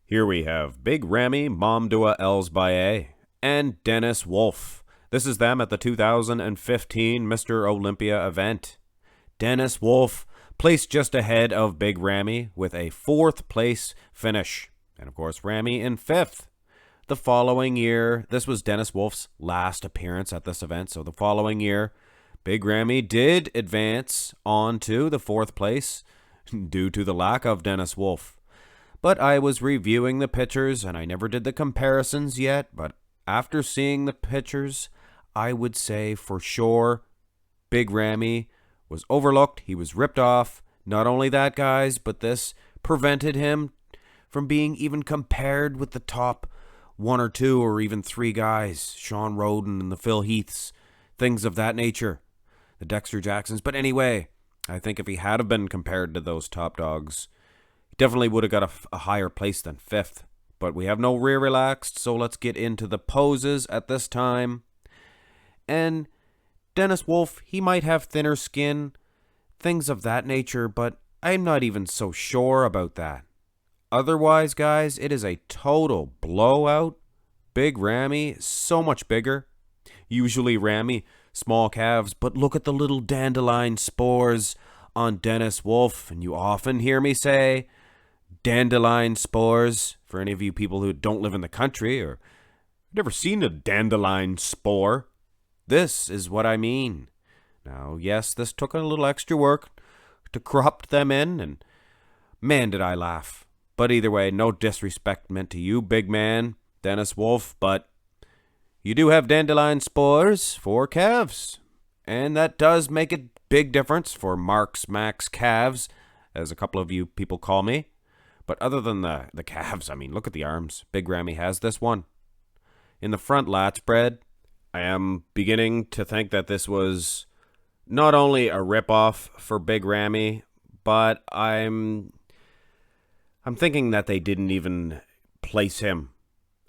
Here we have Big Ramy, Mamdouh Elssbiay, and Dennis Wolf. This is them at the 2015 Mr.Olympia event. Dennis Wolf placed just ahead of Big Ramy with a 4th place finish. And of course, Ramy in 5th. The following year, this was Dennis Wolf's last appearance at this event. So the following year, Big Ramy did advance on to the 4th place due to the lack of Dennis Wolf. But I was reviewing the pictures, and I never did the comparisons yet, but after seeing the pictures, I would say for sure Big Ramy was overlooked. He was ripped off. Not only that, guys, but this prevented him from being even compared with the top 1 or 2 or even 3 guys, Sean Roden and the Phil Heaths, things of that nature, the Dexter Jacksons. But anyway, I think if he had have been compared to those top dogs, definitely would have got a higher place than 5th. But we have no rear relaxed, so let's get into the poses at this time. And Dennis Wolf, he might have thinner skin, things of that nature, but I'm not even so sure about that. Otherwise, guys, it is a total blowout. Big Ramy, so much bigger. Usually Ramy, small calves, but look at the little dandelion spores on Dennis Wolf. And you often hear me say dandelion spores, for any of you people who don't live in the country or never seen a dandelion spore. This is what I mean. Now, yes, this took a little extra work to crop them in, and man, did I laugh. But either way, no disrespect meant to you, big man, Dennis Wolf, but you do have dandelion spores for calves, and that does make a big difference for Mark's Max calves, as a couple of you people call me. But other than the calves, I mean, look at the arms. Big Ramy has this one. In the front lat spread, I am beginning to think that this was not only a ripoff for Big Ramy, but I'm thinking that they didn't even place him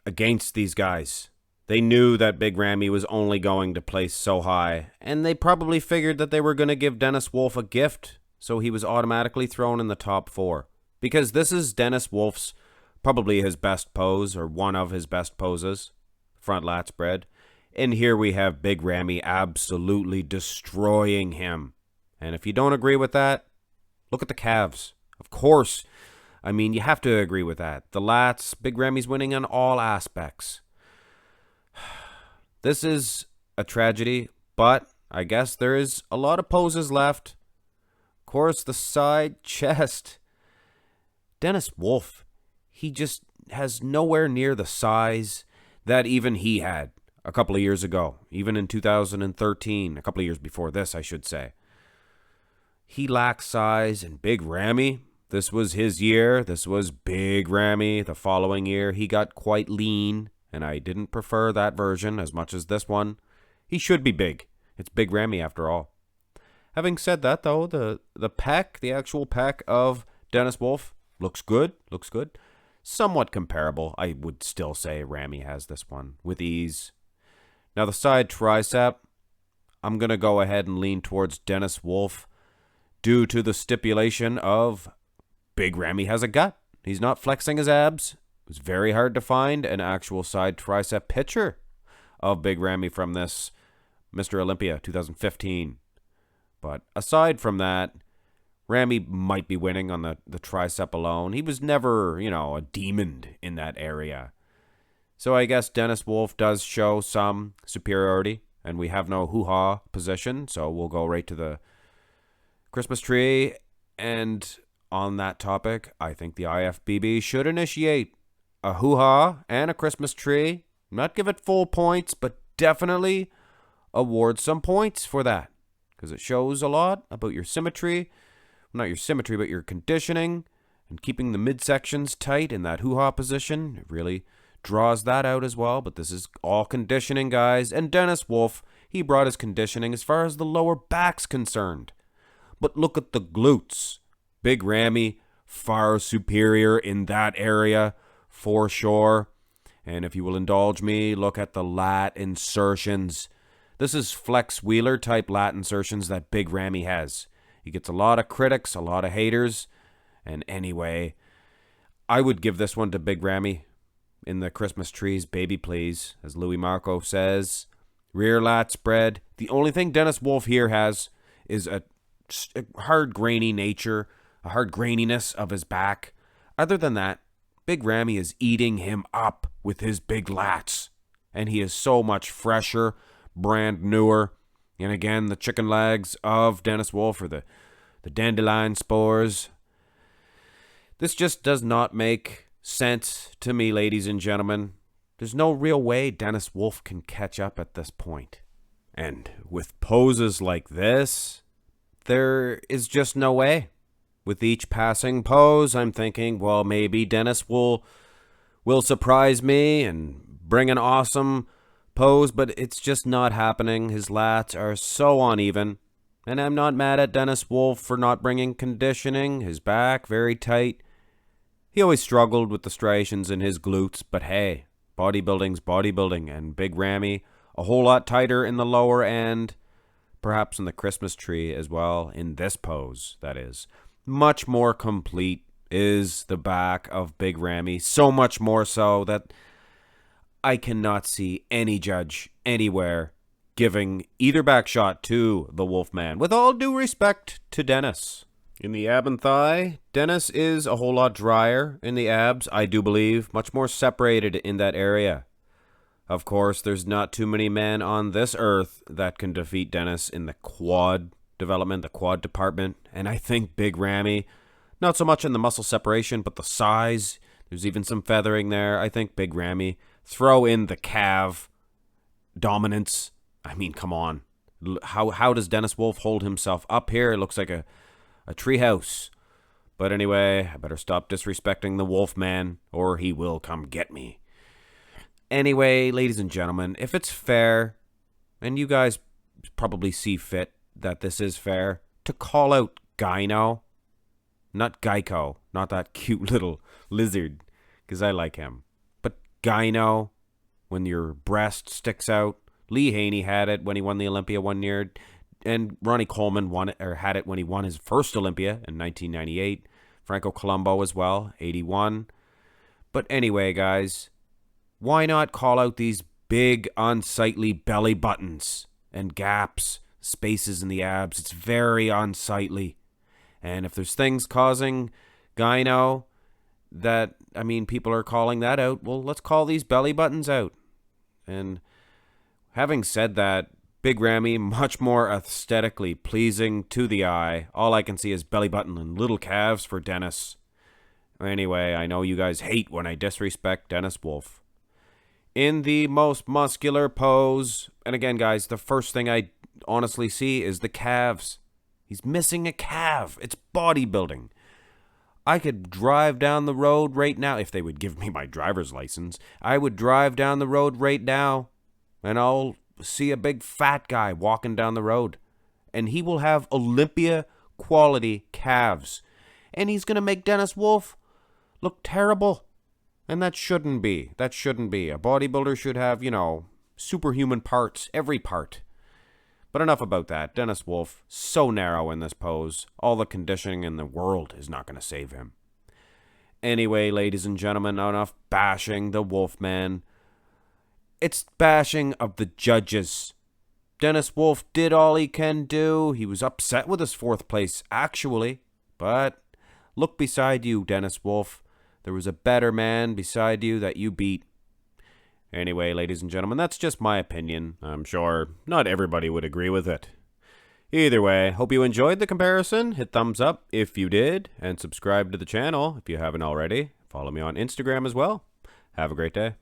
against these guys. They knew that Big Ramy was only going to place so high, and they probably figured that they were going to give Dennis Wolf a gift, so he was automatically thrown in the top 4. Because this is Dennis Wolf's, probably his best pose, or one of his best poses, front lat spread. And here we have Big Ramy absolutely destroying him. And if you don't agree with that, look at the calves. Of course, I mean, you have to agree with that. The lats, Big Ramy's winning on all aspects. This is a tragedy, but I guess there is a lot of poses left. Of course, the side chest. Dennis Wolf, he just has nowhere near the size that even he had a couple of years ago, even in 2013, a couple of years before this, I should say. He lacks size, and Big Ramy, this was his year. This was Big Ramy. The following year, he got quite lean, and I didn't prefer that version as much as this one. He should be big. It's Big Ramy after all. Having said that, though, the pec, the actual pec of Dennis Wolf, looks good. Somewhat comparable. I would still say Ramy has this one with ease. Now the side tricep, I'm going to go ahead and lean towards Dennis Wolf due to the stipulation of Big Ramy has a gut. He's not flexing his abs. It was very hard to find an actual side tricep picture of Big Ramy from this Mr.Olympia 2015. But aside from that, Ramy might be winning on the tricep alone. He was never, a demon in that area. So I guess Dennis Wolf does show some superiority, and we have no hoo-ha position, so we'll go right to the Christmas tree. And on that topic, I think the IFBB should initiate a hoo-ha and a Christmas tree. Not give it full points, but definitely award some points for that, because it shows a lot about your symmetry. Not your symmetry, but your conditioning and keeping the midsections tight in that hoo-ha position. It really draws that out as well, but this is all conditioning, guys. And Dennis Wolf, he brought his conditioning as far as the lower back's concerned. But look at the glutes. Big Ramy, far superior in that area, for sure. And if you will indulge me, look at the lat insertions. This is Flex Wheeler type lat insertions that Big Ramy has. He gets a lot of critics, a lot of haters. And anyway, I would give this one to Big Ramy. In the Christmas trees, baby please, as Louis Marco says. Rear lat spread. The only thing Dennis Wolf here has is a hard grainy nature, a hard graininess of his back. Other than that, Big Ramy is eating him up with his big lats. And he is so much fresher, brand newer. And again, the chicken legs of Dennis Wolf, or the dandelion spores. This just does not make sense to me, ladies and gentlemen. There's no real way Dennis Wolf can catch up at this point. And with poses like this, there is just no way. With each passing pose, I'm thinking, well, maybe Dennis will surprise me and bring an awesome pose, but it's just not happening. His lats are so uneven. And I'm not mad at Dennis Wolf for not bringing conditioning. His back, very tight. He always struggled with the striations in his glutes, but hey, bodybuilding's bodybuilding, and Big Ramy, a whole lot tighter in the lower end, perhaps in the Christmas tree as well, in this pose, that is. Much more complete is the back of Big Ramy, so much more so that I cannot see any judge anywhere giving either back shot to the Wolfman, with all due respect to Dennis. In the ab and thigh, Dennis is a whole lot drier. In the abs, I do believe, much more separated in that area. Of course, there's not too many men on this earth that can defeat Dennis in the quad development, the quad department. And I think Big Ramy, not so much in the muscle separation, but the size. There's even some feathering there. I think Big Ramy, throw in the calf dominance. I mean, come on. How does Dennis Wolf hold himself up here? It looks like a treehouse. But anyway, I better stop disrespecting the Wolfman, or he will come get me. Anyway, ladies and gentlemen, if it's fair, and you guys probably see fit that this is fair, to call out Gyno, not Geico, not that cute little lizard, because I like him, but Gyno, when your breast sticks out. Lee Haney had it when he won the Olympia one year. And Ronnie Coleman had it when he won his first Olympia in 1998. Franco Columbu as well, 81. But anyway, guys, why not call out these big, unsightly belly buttons and gaps, spaces in the abs? It's very unsightly. And if there's things causing gyno that, I mean, people are calling that out, well, let's call these belly buttons out. And having said that, Big Ramy, much more aesthetically pleasing to the eye. All I can see is belly button and little calves for Dennis. Anyway, I know you guys hate when I disrespect Dennis Wolf. In the most muscular pose, and again, guys, the first thing I honestly see is the calves. He's missing a calf. It's bodybuilding. I could drive down the road right now. If they would give me my driver's license, I would drive down the road right now, and I'll see a big fat guy walking down the road, and he will have Olympia quality calves, and he's gonna make Dennis Wolf look terrible, and that shouldn't be. A bodybuilder should have, superhuman parts, every part. But enough about that. Dennis Wolf, so narrow in this pose. All the conditioning in the world is not gonna save him. Anyway, ladies and gentlemen, enough bashing the Wolfman. It's bashing of the judges. Dennis Wolf did all he can do. He was upset with his fourth place, actually. But look beside you, Dennis Wolf. There was a better man beside you that you beat. Anyway, ladies and gentlemen, that's just my opinion. I'm sure not everybody would agree with it. Either way, hope you enjoyed the comparison. Hit thumbs up if you did, and subscribe to the channel if you haven't already. Follow me on Instagram as well. Have a great day.